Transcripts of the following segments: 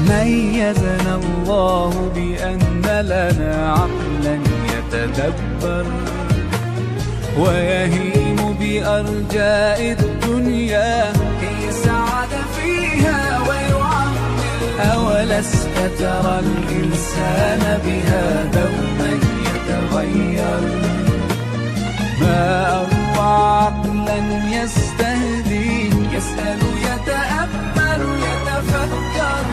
ميزنا الله بأن لنا عقلا يتدبر ويهيم بأرجاء الدنيا كي يسعد فيها ويعمر. أولست ترى الإنسان بها دوما يتغير؟ ما أروع عقلا يستهدي، يسأل يتأمل يتفكر.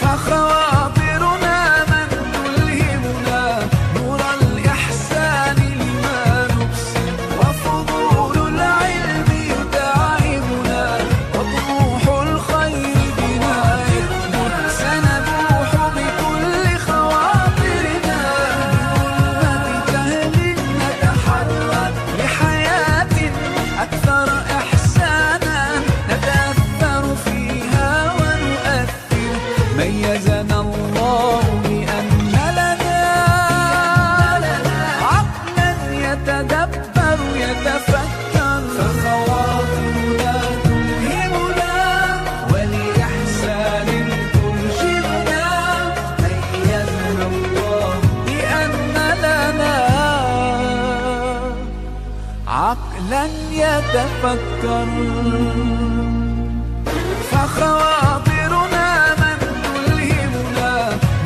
فخواطرنا من تلهمنا نور الإحسان لما نبصر، وفضول العلم يداعبنا وطموح الخير بنا يكمل. سنبوح بكل خواطرنا بظلمة جهل نتحرك لحياة أكثر إحسانا نتأثر فيها ونؤثر. ميزنا الله بأن لنا عقلا يتدبر يتفكر. فخواطرنا تلهمنا ولإحسان ترشدنا. ميزنا الله بأن لنا عقلا يتفكر. فخواطرنا من تلهمنا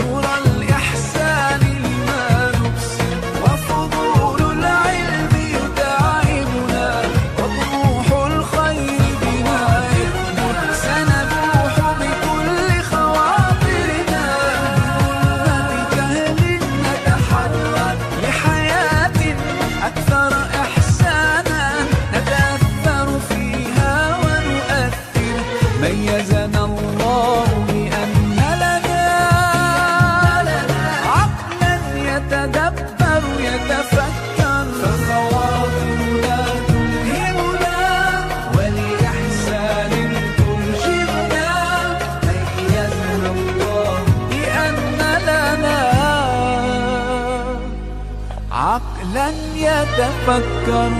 نور الإحسان لما نبصر، وفضول العلم يداعبنا وطموح الخير بنا يكمل. سنبوح بكل خواطرنا بظلمة جهل نتحرك لحياة أكثر إحسانا نتأثر فيها ونؤثر. ميزنا الله بأن لنا عقلا يتدبر يتفكر. فخواطرنا تلهمنا ولإحسان ترشدنا. ميزنا الله بأن لنا عقلا يتفكر.